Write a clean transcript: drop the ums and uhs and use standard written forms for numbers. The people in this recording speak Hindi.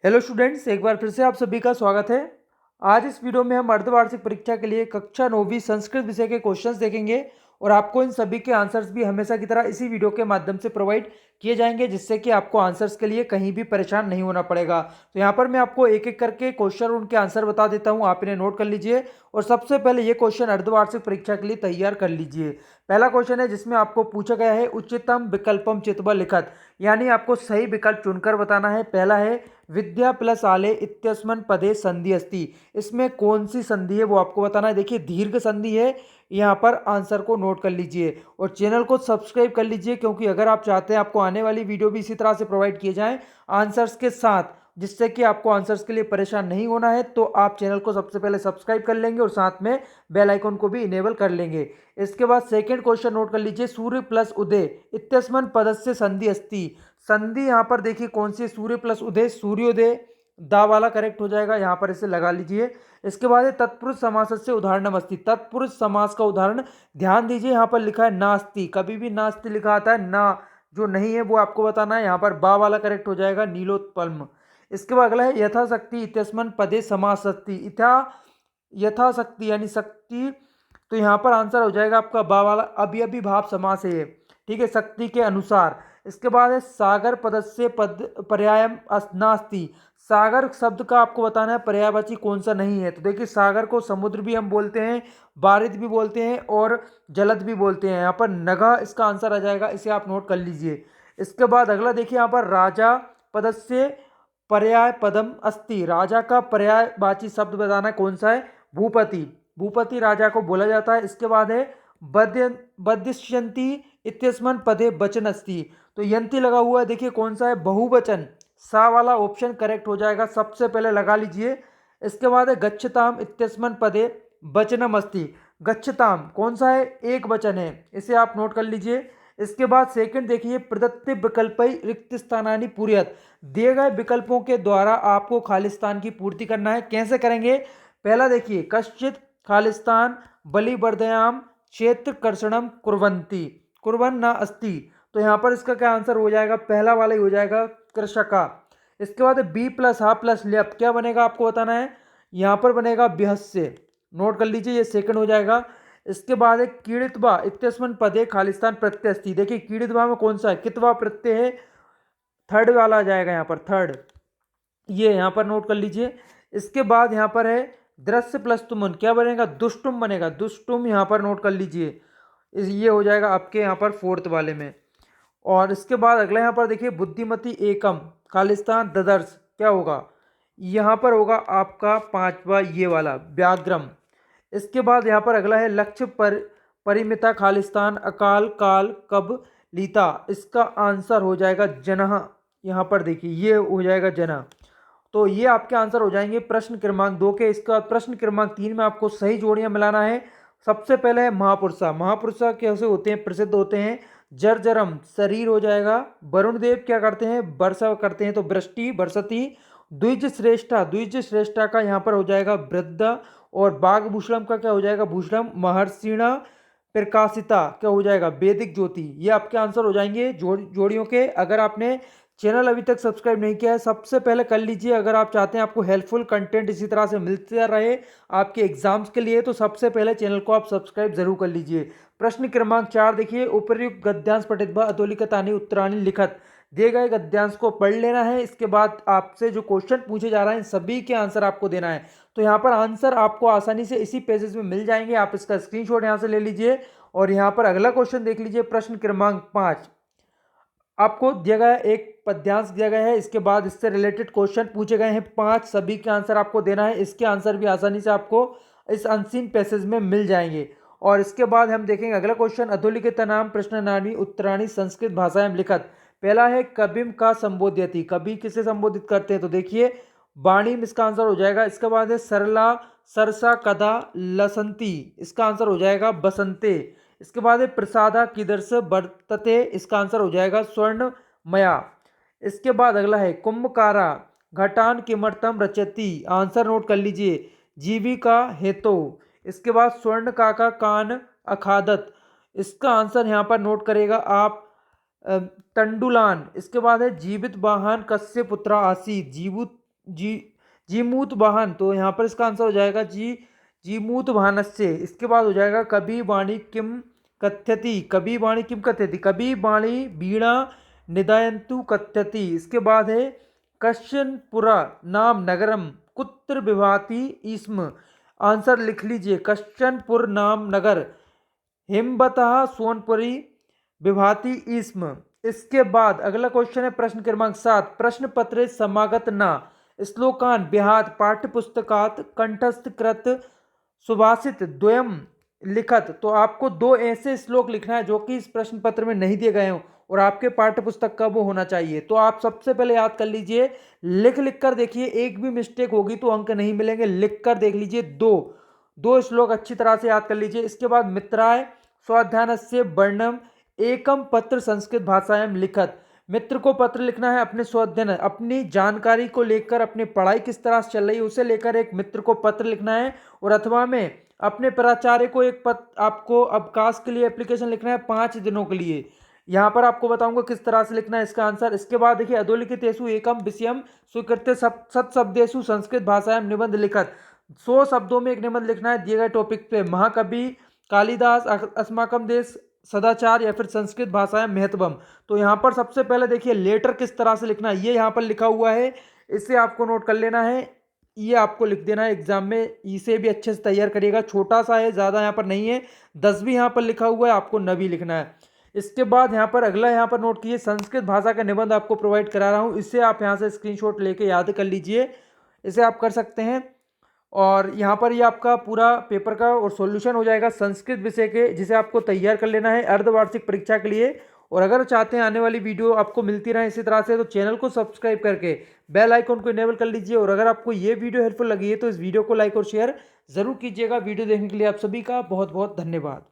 हेलो स्टूडेंट्स, एक बार फिर से आप सभी का स्वागत है। आज इस वीडियो में हम अर्धवार्षिक परीक्षा के लिए कक्षा 9वीं संस्कृत विषय के क्वेश्चंस देखेंगे और आपको इन सभी के आंसर्स भी हमेशा की तरह इसी वीडियो के माध्यम से प्रोवाइड किए जाएंगे, जिससे कि आपको आंसर्स के लिए कहीं भी परेशान नहीं होना पड़ेगा। तो यहाँ पर मैं आपको एक एक करके क्वेश्चन और उनके आंसर बता देता हूँ, आप इन्हें नोट कर लीजिए। और सबसे पहले ये क्वेश्चन अर्धवार्षिक परीक्षा के लिए तैयार कर लीजिए। पहला क्वेश्चन है जिसमें आपको पूछा गया है उच्चतम विकल्पम चित्वा लिखत, यानी आपको सही विकल्प चुनकर बताना है। पहला है विद्या प्लस आले इत्यस्मन् पदे संधि अस्ति, इसमें कौन सी संधि है वो आपको बताना है। देखिए दीर्घ संधि है, यहाँ पर आंसर को नोट कर लीजिए और चैनल को सब्सक्राइब कर लीजिए, क्योंकि अगर आप चाहते हैं आपको आने वाली वीडियो भी इसी तरह से प्रोवाइड किए जाएं आंसर्स के साथ, जिससे कि आपको आंसर्स के लिए परेशान नहीं होना है, तो आप चैनल को सबसे पहले सब्सक्राइब कर लेंगे और साथ में बेल आइकन को भी इनेबल कर लेंगे। इसके बाद सेकंड क्वेश्चन नोट कर लीजिए, सूर्य प्लस उदय इत्यस्मन् पदस्य संधि अस्ति। संधि यहाँ पर देखिए कौन सी, सूर्य प्लस उदय, सूर्योदय, दा वाला करेक्ट हो जाएगा, यहाँ पर इसे लगा लीजिए। इसके बाद है तत्पुरुष समास से उदाहरणम अस्ति, तत्पुरुष समास का उदाहरण ध्यान दीजिए, यहाँ पर लिखा है नास्ति, कभी भी नास्ति लिखा आता है ना, जो नहीं है वो आपको बताना है। यहाँ पर बा वाला करेक्ट हो जाएगा, नीलोत्पल्म। इसके बाद अगला है यथाशक्ति इत्यस्मन् पदे समासस्ति, यथाशक्ति यानी शक्ति, तो यहाँ पर आंसर हो जाएगा आपका बा वाला, अभी भाव समास है ये, ठीक है, शक्ति के अनुसार। इसके बाद है सागर पदस्य पद पर्यायम नास्ति, सागर शब्द का आपको बताना है पर्यायवाची कौन सा नहीं है। तो देखिए सागर को समुद्र भी हम बोलते हैं, बारिद भी बोलते हैं और जलद भी बोलते हैं। यहाँ पर नगा इसका आंसर आ जाएगा, इसे आप नोट कर लीजिए। इसके बाद अगला देखिए, यहाँ पर राजा पदस्य पर्याय पदम अस्ति, राजा का पर्यायवाची शब्द बताना है कौन सा है, भूपति, भूपति राजा को बोला जाता है। इसके बाद है बद्यंती इत्यस्मन् पदे वचन अस्ति, तो यंती लगा हुआ है, देखिए कौन सा है, बहुवचन, सा वाला ऑप्शन करेक्ट हो जाएगा, सबसे पहले लगा लीजिए। इसके बाद है गच्छताम इत्यस्मन् पदे वचनम अस्ति, गच्छताम कौन सा है, एक वचन है, इसे आप नोट कर लीजिए। इसके बाद सेकंड देखिए, प्रदत्त विकल्प रिक्त स्थानानि पूर्यत, दिए गए विकल्पों के द्वारा आपको खालिस्तान की पूर्ति करना है। कैसे करेंगे, पहला देखिए, कश्चित खालिस्तान बलिवर्दयाम क्षेत्र कर्षणम कुर्वन्ति, कुर्वन ना अस्ति, तो यहाँ पर इसका क्या आंसर हो जाएगा, पहला वाला ही हो जाएगा, कृषका। इसके बाद बी प्लस हा प्लस ल्यप, क्या बनेगा आपको बताना है, यहाँ पर बनेगा बिहस्य, नोट कर लीजिए, ये सेकंड हो जाएगा। इसके बाद है कीड़ितवा इत्यस्मन् पदे खालिस्तान प्रत्यय अस्ति, देखिए कीड़ितवा में कौन सा है, कितवा प्रत्यय है, थर्ड वाला आ जाएगा यहाँ पर, थर्ड, ये यहाँ पर नोट कर लीजिए। इसके बाद यहाँ पर है दृश्य प्लस तुमन, क्या बनेगा, दुष्टुम बनेगा, दुष्टुम यहाँ पर नोट कर लीजिए, ये हो जाएगा आपके यहाँ पर फोर्थ वाले में। और इसके बाद अगला यहाँ पर देखिए, बुद्धिमती एकम खालिस्तान ददर्श, क्या होगा, यहाँ पर होगा आपका पांचवा ये वाला व्याग्रम। इसके बाद यहाँ पर अगला है लक्ष्य पर परिमिता खालिस्तान अकाल काल कब लीता, इसका आंसर हो जाएगा जनह, यहाँ पर देखिए ये हो जाएगा जनह। तो ये आपके आंसर हो जाएंगे प्रश्न क्रमांक 2 के। इसका प्रश्न क्रमांक 3 में आपको सही जोड़ियां मिलाना है। सबसे पहले है महापुरुषा, महापुरुषा कैसे होते हैं, प्रसिद्ध होते हैं, जर्जरम शरीर हो जाएगा, वरुण देव क्या करते हैं, वर्षा करते हैं, तो वृष्टि बरसती। द्विज श्रेष्ठा, द्विज श्रेष्ठा का यहाँ पर हो जाएगा वृद्ध, और बाघभूषणम का क्या हो जाएगा, भूषणम महर्षिणा प्रकाशिता, क्या हो जाएगा, वैदिक ज्योति। ये आपके आंसर हो जाएंगे जोड़ियों के। अगर आपने चैनल अभी तक सब्सक्राइब नहीं किया है, सबसे पहले कर लीजिए। अगर आप चाहते हैं आपको हेल्पफुल कंटेंट इसी तरह से मिलते रहे आपके एग्जाम्स के लिए, तो सबसे पहले चैनल को आप सब्सक्राइब जरूर कर लीजिए। प्रश्न क्रमांक 4 देखिए, उपर्युक्त गद्यांश पठित्वा अधोलिखितानि उत्तराणि लिखत, दिए गए गद्यांश को पढ़ लेना है। इसके बाद आपसे जो क्वेश्चन पूछे जा रहे हैं सभी के आंसर आपको देना है। तो यहाँ पर आंसर आपको आसानी से इसी पेजेस में मिल जाएंगे, आप इसका स्क्रीनशॉट यहाँ से ले लीजिए। और यहाँ पर अगला क्वेश्चन देख लीजिए, प्रश्न क्रमांक 5, आपको दिया गया एक पद्यांश दिया गया है, इसके बाद इससे रिलेटेड क्वेश्चन पूछे गए हैं 5, सभी के आंसर आपको देना है। इसके आंसर भी आसानी से आपको इस अनसीन पैसेज में मिल जाएंगे। और इसके बाद हम देखेंगे अगला क्वेश्चन, अधोलिखित नाम प्रश्नानि उत्तराणि संस्कृत भाषायां लिखत, पहला है कविम का संबोध्यति, कवि किसे संबोधित करते हैं, तो देखिए वाणी में इसका आंसर हो जाएगा। इसके बाद है सरला सरसा कदा लसंती, इसका आंसर हो जाएगा बसंते। इसके बाद है प्रसादा कीदर्श वर्तते, इसका आंसर हो जाएगा स्वर्णमया। इसके बाद अगला है कुंभकारा घटान किमर्थम रचयति, आंसर नोट कर लीजिए, जीविका हेतु। इसके बाद स्वर्ण काका कान अखादत, इसका आंसर यहाँ पर नोट करेगा आप, तंडुलान। इसके बाद है जीवित वाहन कस्य पुत्र आसी, जीवित जी जीमूत वाहन, तो यहाँ पर इसका आंसर हो जाएगा जीमूत वाहनस्य। इसके बाद हो जाएगा कबी वाणी किम कथ्यति, कबी वाणी किम कथ्यति, कबी वाणी वीणा निदायन्तु कथ्यति। इसके बाद है कश्चनपुरा नाम नगरम कुत्र विभाति इसम। आंसर लिख लीजिए, कश्चनपुर नाम नगर हिमवतः सोनपुरी विभाति इसम। इसके बाद अगला क्वेश्चन है प्रश्न क्रमांक 7, प्रश्न पत्र समागत ना श्लोकान बिहात पाठ्यपुस्तकात कंठस्थ कृत सुभाषित द्वयम लिखत। तो आपको दो ऐसे श्लोक लिखना है जो कि इस प्रश्न पत्र में नहीं दिए गए हों और आपके पाठ्य पुस्तक का वो होना चाहिए। तो आप सबसे पहले याद कर लीजिए, लिख कर देखिए, एक भी मिस्टेक होगी तो अंक नहीं मिलेंगे। लिख कर देख लीजिए, दो श्लोक अच्छी तरह से याद कर लीजिए। इसके बाद मित्राय स्वाध्यानस्य वर्णम एकम पत्र संस्कृत भाषायाम लिखत। मित्र को पत्र लिखना है अपने स्वाध्ययन, अपनी जानकारी को लेकर, अपनी पढ़ाई किस तरह से चल रही है उसे लेकर एक मित्र को पत्र लिखना है। और अथवा में अपने प्राचार्य को एक पत्र, आपको अवकाश के लिए एप्लीकेशन लिखना है 5 दिनों के लिए। यहाँ पर आपको बताऊंगा किस तरह से लिखना है इसका आंसर। इसके बाद देखिए अधोलिखितेषु एकम विषयम स्वीकृत्य सत शब्देषु संस्कृत भाषायाम निबंध लिखत। 100 शब्दों में एक निबंध लिखना है दिए गए टॉपिक पे। महाकवि कालिदास अस्माकम देश सदाचार या फिर संस्कृत भाषा में महत्वम। तो यहाँ पर सबसे पहले देखिए लेटर किस तरह से लिखना है, ये यहाँ पर लिखा हुआ है, इसे आपको नोट कर लेना है, ये आपको लिख देना है एग्जाम में। इसे भी अच्छे से तैयार करिएगा, छोटा सा है, ज़्यादा यहाँ पर नहीं है, 10 भी यहाँ पर लिखा हुआ है, आपको 9 भी लिखना है। इसके बाद यहाँ पर अगला यहाँ पर नोट कीजिए, संस्कृत भाषा का निबंध आपको प्रोवाइड करा रहा हूँ, इसे आप यहाँ से स्क्रीनशॉट लेके याद कर लीजिए, इसे आप कर सकते हैं। और यहाँ पर ये आपका पूरा पेपर का और सॉल्यूशन हो जाएगा संस्कृत विषय के, जिसे आपको तैयार कर लेना है अर्धवार्षिक परीक्षा के लिए। और अगर चाहते हैं आने वाली वीडियो आपको मिलती रहे इसी तरह से, तो चैनल को सब्सक्राइब करके बेल आइकन को इनेबल कर लीजिए। और अगर आपको ये वीडियो हेल्पफुल लगी है तो इस वीडियो को लाइक और शेयर जरूर कीजिएगा। वीडियो देखने के लिए आप सभी का बहुत बहुत धन्यवाद।